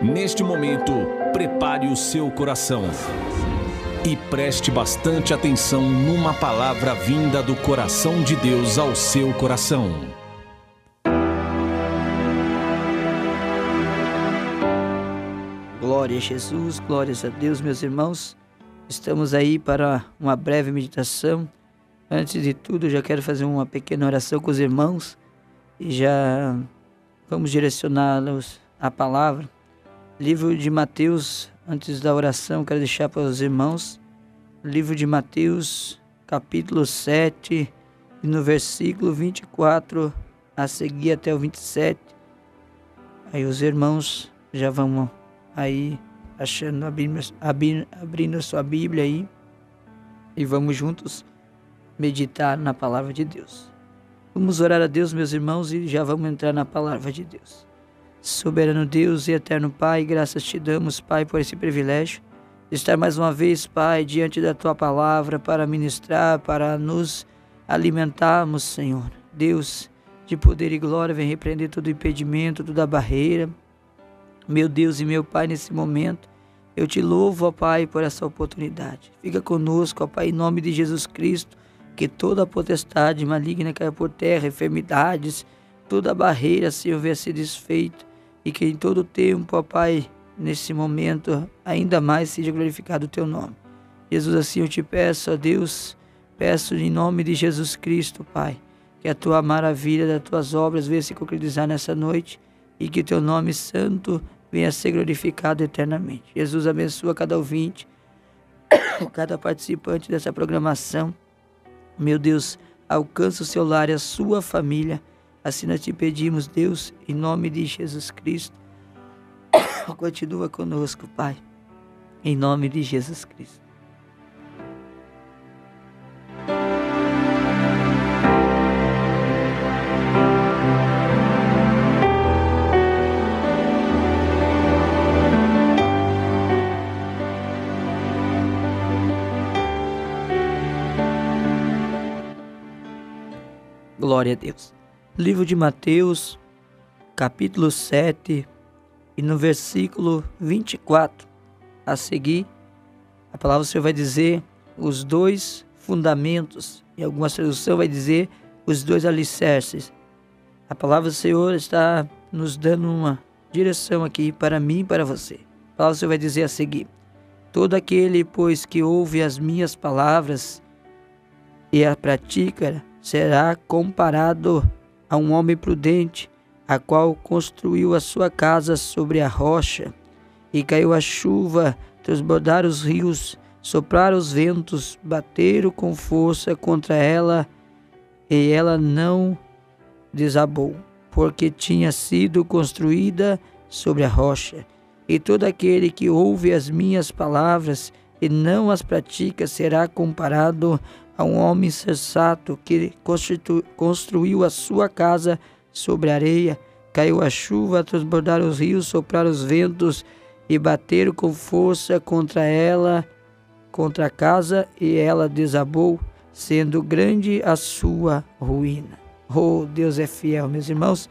Neste momento, prepare o seu coração e preste bastante atenção numa palavra vinda do coração de Deus ao seu coração. Glória a Jesus, glórias a Deus, meus irmãos. Estamos aí para uma breve meditação. Antes de tudo, eu já quero fazer uma pequena oração com os irmãos e já vamos direcioná-los à palavra. Livro de Mateus, antes da oração, quero deixar para os irmãos. Livro de Mateus, capítulo 7, e no versículo 24 a seguir até o 27. Aí os irmãos já vão aí achando, abrindo a sua Bíblia aí, e vamos juntos meditar na palavra de Deus. Vamos orar a Deus, meus irmãos, e já vamos entrar na palavra de Deus. Soberano Deus e eterno Pai, graças te damos, Pai, por esse privilégio de estar mais uma vez, Pai, diante da tua palavra para ministrar, para nos alimentarmos, Senhor. Deus, de poder e glória, vem repreender todo impedimento, toda barreira. Meu Deus e meu Pai, nesse momento, eu te louvo, ó Pai, por essa oportunidade. Fica conosco, ó Pai, em nome de Jesus Cristo, que toda a potestade maligna caia por terra, enfermidades, toda barreira, Senhor, venha ser desfeita, e que em todo tempo, ó Pai, nesse momento, ainda mais seja glorificado o teu nome. Jesus, assim eu te peço, ó Deus, peço em nome de Jesus Cristo, Pai, que a tua maravilha das tuas obras venha se concretizar nessa noite, e que teu nome santo venha ser glorificado eternamente. Jesus, abençoa cada ouvinte, cada participante dessa programação. Meu Deus, alcança o seu lar e a sua família. Assim nós te pedimos, Deus, em nome de Jesus Cristo. Continua conosco, Pai, em nome de Jesus Cristo. Glória a Deus. Livro de Mateus, capítulo 7, e no versículo 24 a seguir, a palavra do Senhor vai dizer os dois fundamentos, e alguma tradução vai dizer os dois alicerces. A palavra do Senhor está nos dando uma direção aqui para mim e para você. A palavra do Senhor vai dizer a seguir: todo aquele, pois, que ouve as minhas palavras e a pratica, será comparado a um homem prudente, a qual construiu a sua casa sobre a rocha, e caiu a chuva, transbordaram os rios, sopraram os ventos, bateram com força contra ela, e ela não desabou, porque tinha sido construída sobre a rocha. E todo aquele que ouve as minhas palavras e não as pratica será comparado a um homem sensato que construiu a sua casa sobre a areia. Caiu a chuva, transbordaram os rios, sopraram os ventos e bateram com força contra ela, contra a casa, e ela desabou, sendo grande a sua ruína. Oh, Deus é fiel, meus irmãos.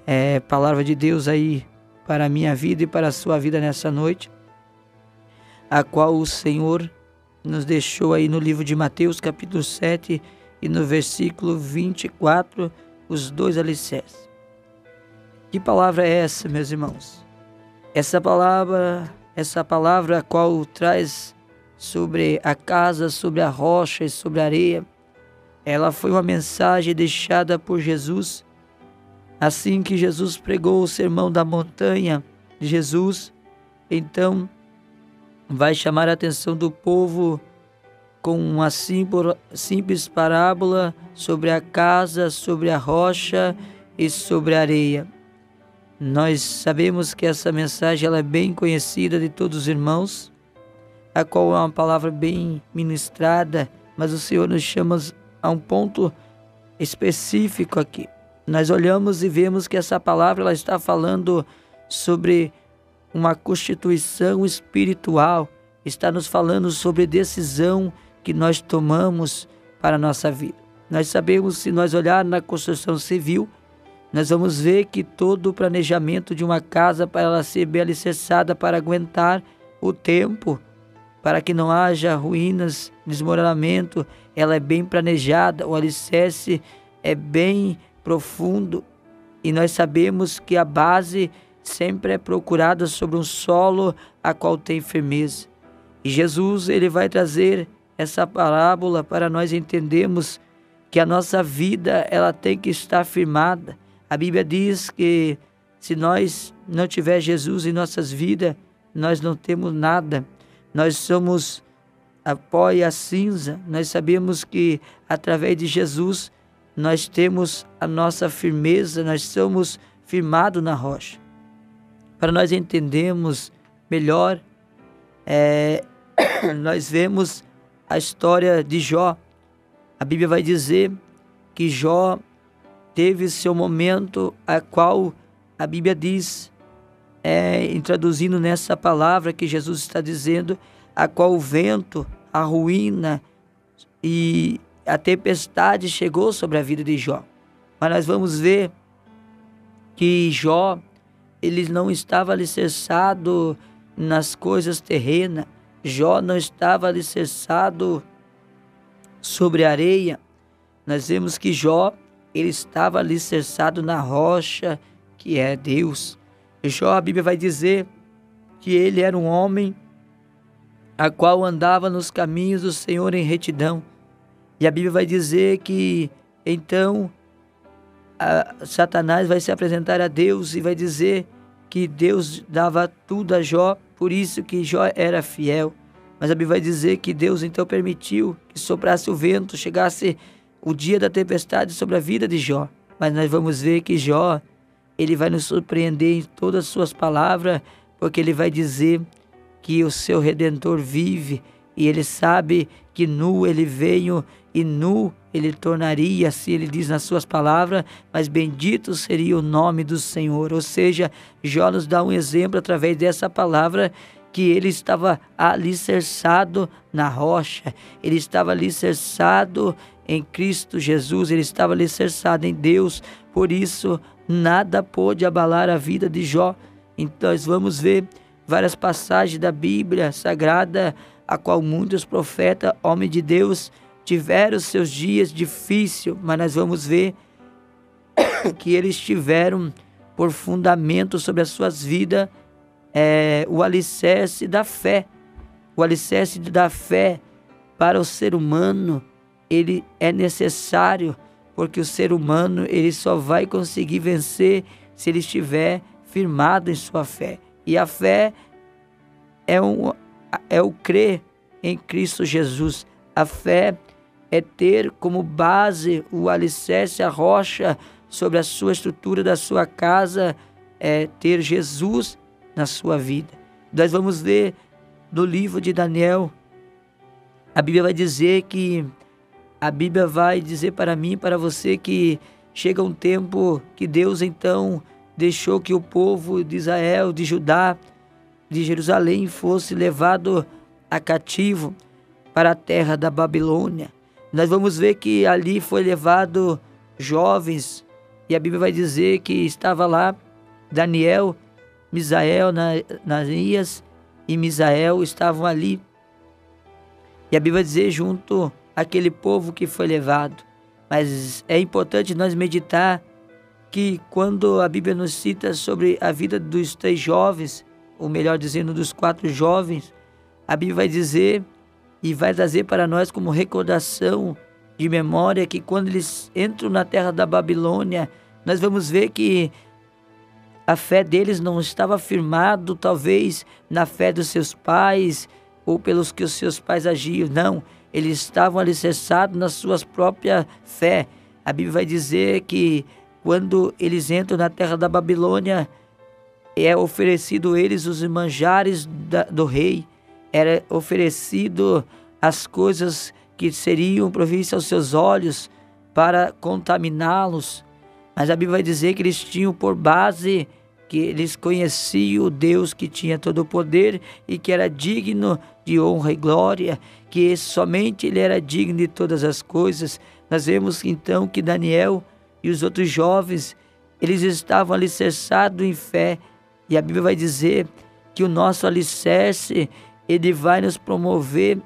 É palavra de Deus aí para a minha vida e para a sua vida nessa noite, a qual o Senhor nos deixou aí no livro de Mateus, capítulo 7, e no versículo 24, os dois alicerces. Que palavra é essa, meus irmãos? Essa palavra a qual traz sobre a casa, sobre a rocha e sobre a areia, ela foi uma mensagem deixada por Jesus. Assim que Jesus pregou o sermão da montanha, Jesus, então, vai chamar a atenção do povo com uma simples parábola sobre a casa, sobre a rocha e sobre a areia. Nós sabemos que essa mensagem ela é bem conhecida de todos os irmãos, a qual é uma palavra bem ministrada, mas o Senhor nos chama a um ponto específico aqui. Nós olhamos e vemos que essa palavra ela está falando sobre uma constituição espiritual, está nos falando sobre decisão que nós tomamos para a nossa vida. Nós sabemos, se nós olharmos na construção civil, nós vamos ver que todo o planejamento de uma casa, para ela ser bem alicerçada, para aguentar o tempo, para que não haja ruínas, desmoronamento, ela é bem planejada, o alicerce é bem profundo, e nós sabemos que a base sempre é procurada sobre um solo a qual tem firmeza. E Jesus, ele vai trazer essa parábola para nós entendermos que a nossa vida, ela tem que estar firmada. A Bíblia diz que se nós não tiver Jesus em nossas vidas, nós não temos nada. Nós somos a pó e a cinza. Nós sabemos que através de Jesus nós temos a nossa firmeza, nós somos firmados na rocha. Para nós entendermos melhor, nós vemos a história de Jó. A Bíblia vai dizer que Jó teve seu momento, a qual a Bíblia diz, introduzindo nessa palavra que Jesus está dizendo, a qual o vento, a ruína e a tempestade chegou sobre a vida de Jó. Mas nós vamos ver que Jó, ele não estava alicerçado nas coisas terrenas. Jó não estava alicerçado sobre a areia. Nós vemos que Jó, ele estava alicerçado na rocha, que é Deus. Jó, a Bíblia vai dizer que ele era um homem a qual andava nos caminhos do Senhor em retidão. E a Bíblia vai dizer que então Satanás vai se apresentar a Deus e vai dizer que Deus dava tudo a Jó, por isso que Jó era fiel. Mas a Bíblia vai dizer que Deus então permitiu que soprasse o vento, chegasse o dia da tempestade sobre a vida de Jó. Mas nós vamos ver que Jó, ele vai nos surpreender em todas as suas palavras, porque ele vai dizer que o seu Redentor vive, e ele sabe que nu ele veio e nu ele tornaria, assim ele diz nas suas palavras, mas bendito seria o nome do Senhor. Ou seja, Jó nos dá um exemplo através dessa palavra, que ele estava alicerçado na rocha, ele estava alicerçado em Cristo Jesus, ele estava alicerçado em Deus, por isso nada pôde abalar a vida de Jó. Então nós vamos ver várias passagens da Bíblia Sagrada, a qual muitos profetas, homens de Deus, tiveram seus dias difíceis, mas nós vamos ver que eles tiveram por fundamento sobre as suas vidas o alicerce da fé. O alicerce da fé para o ser humano, ele é necessário, porque o ser humano ele só vai conseguir vencer se ele estiver firmado em sua fé. E a fé é o crer em Cristo Jesus. A fé é ter como base o alicerce, a rocha sobre a sua estrutura da sua casa, é ter Jesus na sua vida. Nós vamos ver no livro de Daniel, a Bíblia vai dizer para mim e para você que chega um tempo que Deus então deixou que o povo de Israel, de Judá, de Jerusalém fosse levado a cativo para a terra da Babilônia. Nós vamos ver que ali foi levado jovens, e a Bíblia vai dizer que estava lá Daniel, Misael, Ananias e Misael estavam ali. E a Bíblia vai dizer junto àquele povo que foi levado. Mas é importante nós meditar que quando a Bíblia nos cita sobre a vida dos 3 jovens, ou melhor dizendo, dos 4 jovens, a Bíblia vai dizer e vai trazer para nós como recordação de memória que quando eles entram na terra da Babilônia, nós vamos ver que a fé deles não estava firmado talvez na fé dos seus pais ou pelos que os seus pais agiam. Não, eles estavam alicerçados na sua própria fé. A Bíblia vai dizer que quando eles entram na terra da Babilônia, é oferecido a eles os manjares do rei, era oferecido as coisas que seriam provistas aos seus olhos para contaminá-los. Mas a Bíblia vai dizer que eles tinham por base que eles conheciam o Deus que tinha todo o poder e que era digno de honra e glória, que somente ele era digno de todas as coisas. Nós vemos então que Daniel e os outros jovens, eles estavam alicerçados em fé. E a Bíblia vai dizer que o nosso alicerce, ele vai nos promover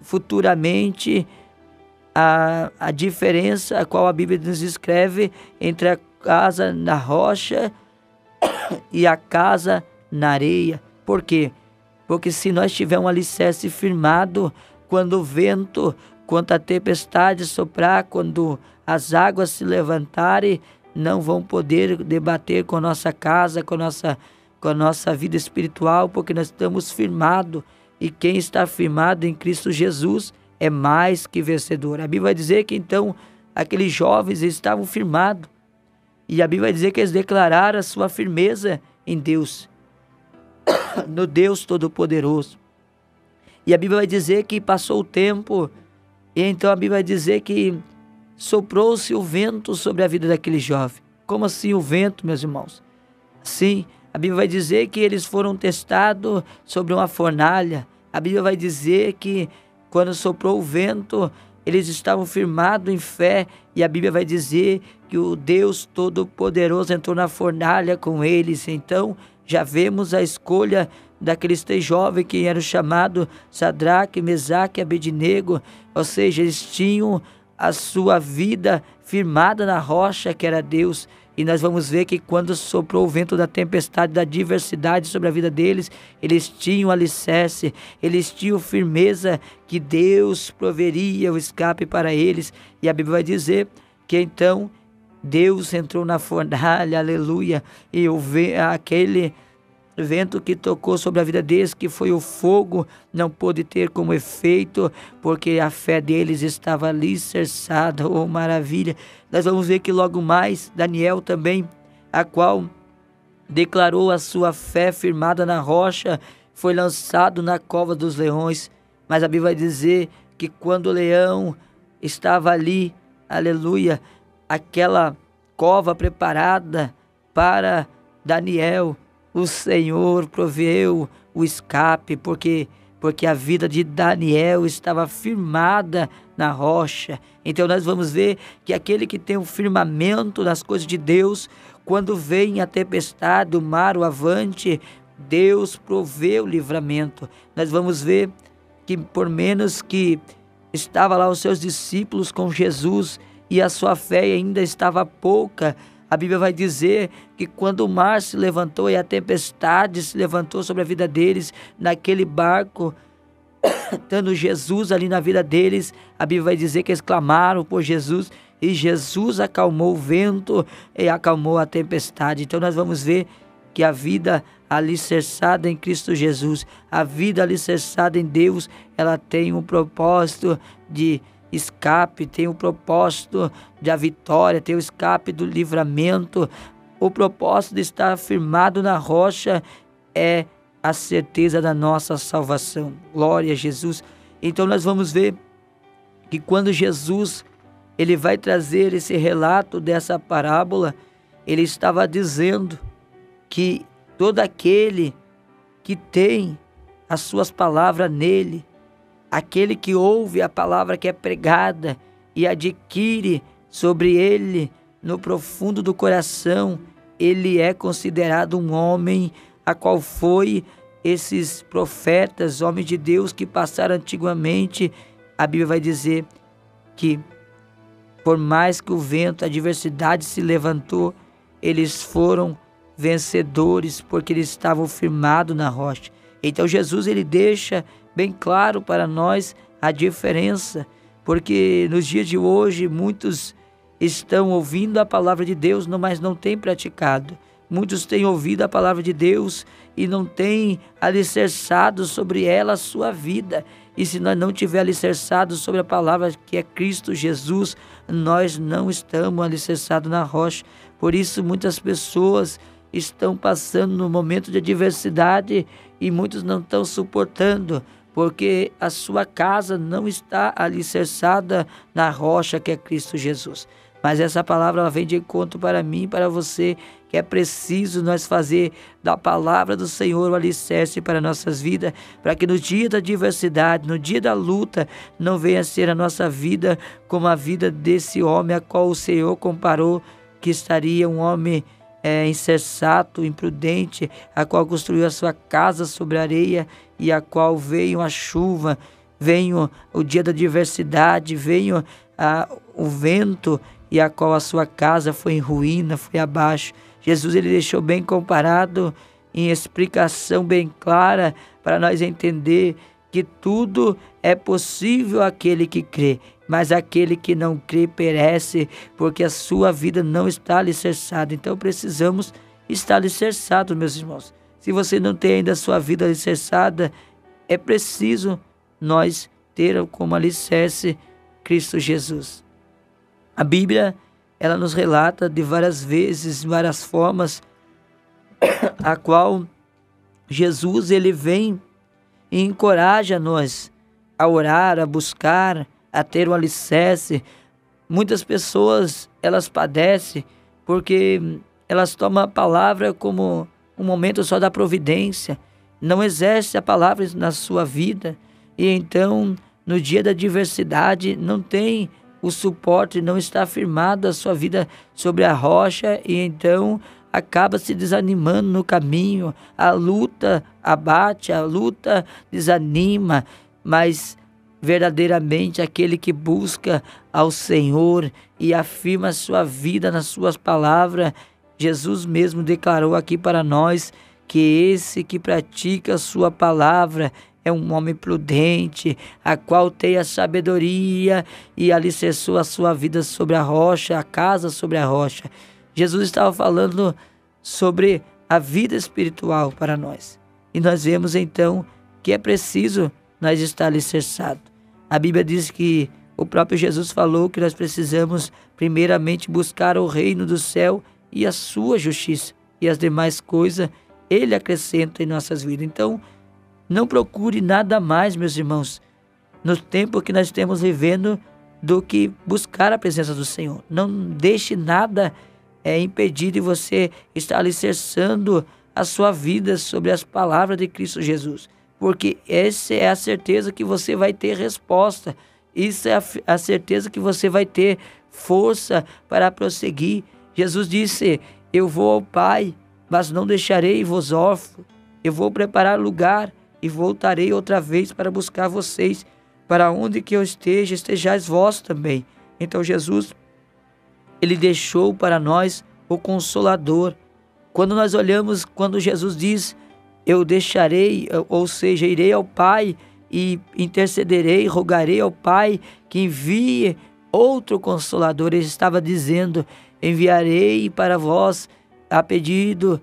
futuramente a diferença a qual a Bíblia nos escreve entre a casa na rocha e a casa na areia. Por quê? Porque se nós tivermos um alicerce firmado, quando o vento, quando a tempestade soprar, quando as águas se levantarem, não vão poder debater com a nossa casa, com a nossa vida espiritual, porque nós estamos firmados. E quem está firmado em Cristo Jesus é mais que vencedor. A Bíblia vai dizer que então aqueles jovens estavam firmados. E a Bíblia vai dizer que eles declararam a sua firmeza em Deus, no Deus Todo-Poderoso. E a Bíblia vai dizer que passou o tempo, e então a Bíblia vai dizer que soprou-se o vento sobre a vida daquele jovem. Como assim o vento, meus irmãos? Sim, a Bíblia vai dizer que eles foram testados sobre uma fornalha. A Bíblia vai dizer que quando soprou o vento, eles estavam firmados em fé. E a Bíblia vai dizer que o Deus Todo-Poderoso entrou na fornalha com eles. Então, já vemos a escolha daqueles 3 jovens que eram chamados Sadraque, Mesaque e Abednego. Ou seja, eles tinham a sua vida firmada na rocha que era Deus. E nós vamos ver que quando soprou o vento da tempestade, da adversidade sobre a vida deles, eles tinham alicerce, eles tinham firmeza que Deus proveria o escape para eles. E a Bíblia vai dizer que então Deus entrou na fornalha, aleluia, e aquele vento que tocou sobre a vida deles, que foi o fogo, não pôde ter como efeito, porque a fé deles estava alicerçada. Oh, maravilha! Nós vamos ver que logo mais, Daniel também, a qual declarou a sua fé firmada na rocha, foi lançado na cova dos leões. Mas a Bíblia vai dizer que quando o leão estava ali, aleluia, aquela cova preparada para Daniel, o Senhor proveu o escape, porque a vida de Daniel estava firmada na rocha. Então nós vamos ver que aquele que tem um firmamento nas coisas de Deus, quando vem a tempestade, o mar, o avante, Deus provê o livramento. Nós vamos ver que por menos que estava lá os seus discípulos com Jesus e a sua fé ainda estava pouca, a Bíblia vai dizer que quando o mar se levantou e a tempestade se levantou sobre a vida deles, naquele barco, tendo Jesus ali na vida deles, a Bíblia vai dizer que eles clamaram por Jesus e Jesus acalmou o vento e acalmou a tempestade. Então nós vamos ver que a vida alicerçada em Cristo Jesus, a vida alicerçada em Deus, ela tem um propósito de escape, tem o propósito da vitória, tem o escape do livramento. O propósito de estar firmado na rocha é a certeza da nossa salvação. Glória a Jesus. Então nós vamos ver que quando Jesus ele vai trazer esse relato dessa parábola, ele estava dizendo que todo aquele que tem as suas palavras nele, aquele que ouve a palavra que é pregada e adquire sobre ele no profundo do coração, ele é considerado um homem a qual foi esses profetas, homens de Deus que passaram antigamente. A Bíblia vai dizer que por mais que o vento, a adversidade se levantou, eles foram vencedores porque eles estavam firmados na rocha. Então Jesus ele deixa bem claro para nós a diferença, porque nos dias de hoje muitos estão ouvindo a palavra de Deus, mas não têm praticado. Muitos têm ouvido a palavra de Deus e não têm alicerçado sobre ela a sua vida. E se nós não tivermos alicerçado sobre a palavra que é Cristo Jesus, nós não estamos alicerçados na rocha. Por isso muitas pessoas estão passando no momento de adversidade e muitos não estão suportando, porque a sua casa não está alicerçada na rocha que é Cristo Jesus. Mas essa palavra ela vem de encontro para mim e para você, que é preciso nós fazer da palavra do Senhor o alicerce para nossas vidas, para que no dia da adversidade, no dia da luta, não venha ser a nossa vida como a vida desse homem a qual o Senhor comparou que estaria um homem insensato, imprudente, a qual construiu a sua casa sobre a areia, e a qual veio a chuva, veio o dia da adversidade, veio o vento, e a qual a sua casa foi em ruína, foi abaixo. Jesus, ele deixou bem comparado, em explicação bem clara, para nós entender que tudo é possível àquele que crê, mas aquele que não crê perece, porque a sua vida não está alicerçada. Então precisamos estar alicerçados, meus irmãos. Se você não tem ainda a sua vida alicerçada, é preciso nós ter como alicerce Cristo Jesus. A Bíblia, ela nos relata de várias vezes, várias formas, a qual Jesus, ele vem e encoraja nós a orar, a buscar, a ter um alicerce. Muitas pessoas, elas padecem porque elas tomam a palavra como um momento só da providência, não exerce a palavra na sua vida, e então no dia da adversidade não tem o suporte, não está firmada a sua vida sobre a rocha, e então acaba se desanimando no caminho. A luta abate, a luta desanima, mas verdadeiramente aquele que busca ao Senhor e afirma a sua vida nas suas palavras, Jesus mesmo declarou aqui para nós que esse que pratica a sua palavra é um homem prudente, a qual tem a sabedoria e alicerçou a sua vida sobre a rocha, a casa sobre a rocha. Jesus estava falando sobre a vida espiritual para nós. E nós vemos então que é preciso nós estar alicerçados. A Bíblia diz que o próprio Jesus falou que nós precisamos primeiramente buscar o reino do céu e a sua justiça, e as demais coisas Ele acrescenta em nossas vidas. Então, não procure nada mais, meus irmãos, no tempo que nós estamos vivendo, do que buscar a presença do Senhor. Não deixe nada impedir de você estar alicerçando a sua vida sobre as palavras de Cristo Jesus, porque essa é a certeza que você vai ter resposta, isso é a certeza que você vai ter força para prosseguir. Jesus disse: eu vou ao Pai, mas não deixarei vos órfãos, eu vou preparar lugar e voltarei outra vez para buscar vocês, para onde que eu esteja, estejais vós também. Então Jesus, Ele deixou para nós o Consolador. Quando nós olhamos, quando Jesus diz: eu deixarei, ou seja, irei ao Pai e intercederei, rogarei ao Pai que envie outro Consolador. Ele estava dizendo: enviarei para vós, a pedido,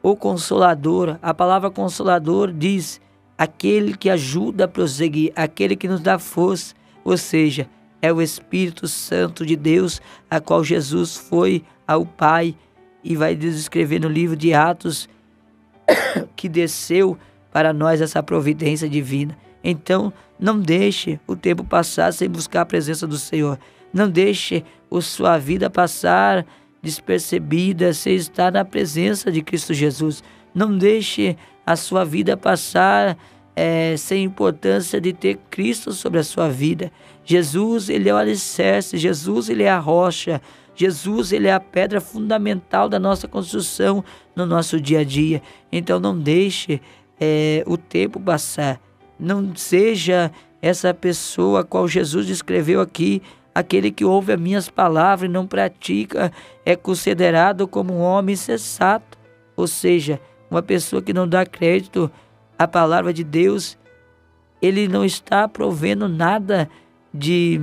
o Consolador. A palavra Consolador diz aquele que ajuda a prosseguir, aquele que nos dá força, ou seja, é o Espírito Santo de Deus, a qual Jesus foi ao Pai, e vai descrever no livro de Atos que desceu para nós essa providência divina. Então, não deixe o tempo passar sem buscar a presença do Senhor. Não deixe a sua vida passar despercebida sem estar na presença de Cristo Jesus. Não deixe a sua vida passar sem importância de ter Cristo sobre a sua vida. Jesus, Ele é o alicerce, Jesus, Ele é a rocha, Jesus, Ele é a pedra fundamental da nossa construção no nosso dia a dia. Então não deixe o tempo passar. Não seja essa pessoa a qual Jesus descreveu aqui: aquele que ouve as minhas palavras e não pratica é considerado como um homem insensato. Ou seja, uma pessoa que não dá crédito à palavra de Deus, ele não está provendo nada de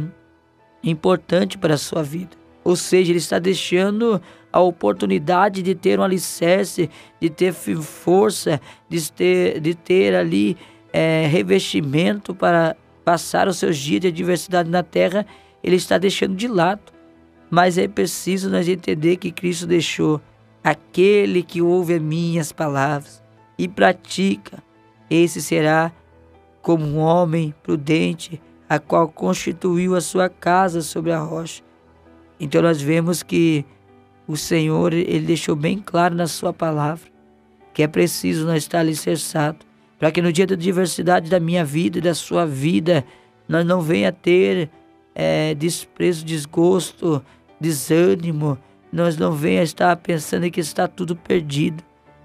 importante para a sua vida. Ou seja, ele está deixando a oportunidade de ter um alicerce, de ter força, de ter ali revestimento para passar os seus dias de adversidade na terra. Ele está deixando de lado. Mas é preciso nós entender que Cristo deixou: aquele que ouve as minhas palavras e pratica, esse será como um homem prudente, a qual constituiu a sua casa sobre a rocha. Então nós vemos que o Senhor, Ele deixou bem claro na sua palavra que é preciso nós estar alicerçados, para que no dia da adversidade da minha vida e da sua vida, nós não venha ter desprezo, desgosto, desânimo, nós não venha estar pensando que está tudo perdido,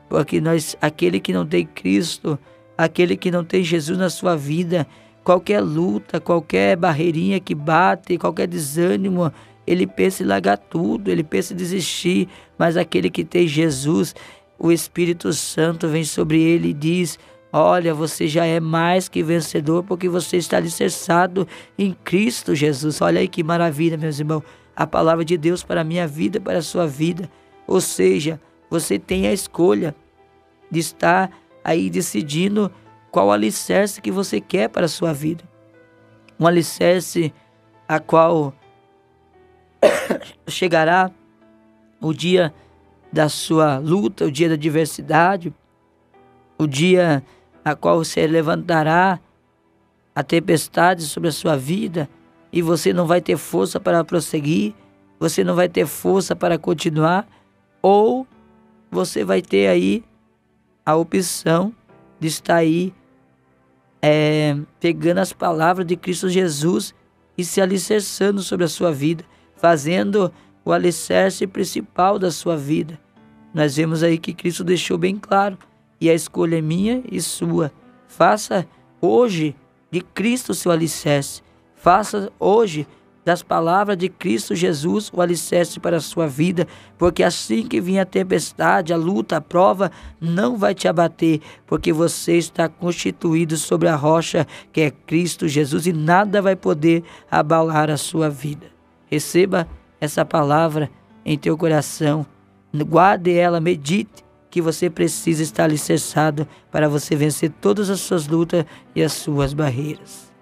porque aquele que não tem Cristo, aquele que não tem Jesus na sua vida, qualquer luta, qualquer barreirinha que bate, qualquer desânimo, ele pensa em largar tudo, ele pensa em desistir. Mas aquele que tem Jesus, o Espírito Santo vem sobre ele e diz: olha, você já é mais que vencedor, porque você está alicerçado em Cristo Jesus. Olha aí que maravilha, meus irmãos, a palavra de Deus para a minha vida, para a sua vida. Ou seja, você tem a escolha de estar aí decidindo qual alicerce que você quer para a sua vida. Um alicerce a qual chegará o dia da sua luta, o dia da adversidade, o dia a qual você levantará a tempestade sobre a sua vida e você não vai ter força para prosseguir, você não vai ter força para continuar, ou você vai ter aí a opção de estar aí pegando as palavras de Cristo Jesus e se alicerçando sobre a sua vida, fazendo o alicerce principal da sua vida. Nós vemos aí que Cristo deixou bem claro, e a escolha é minha e sua. Faça hoje de Cristo o seu alicerce. Faça hoje das palavras de Cristo Jesus o alicerce para a sua vida, porque assim que vir a tempestade, a luta, a prova, não vai te abater, porque você está constituído sobre a rocha que é Cristo Jesus, e nada vai poder abalar a sua vida. Receba essa palavra em teu coração, guarde ela, medite, que você precisa estar alicerçado para você vencer todas as suas lutas e as suas barreiras.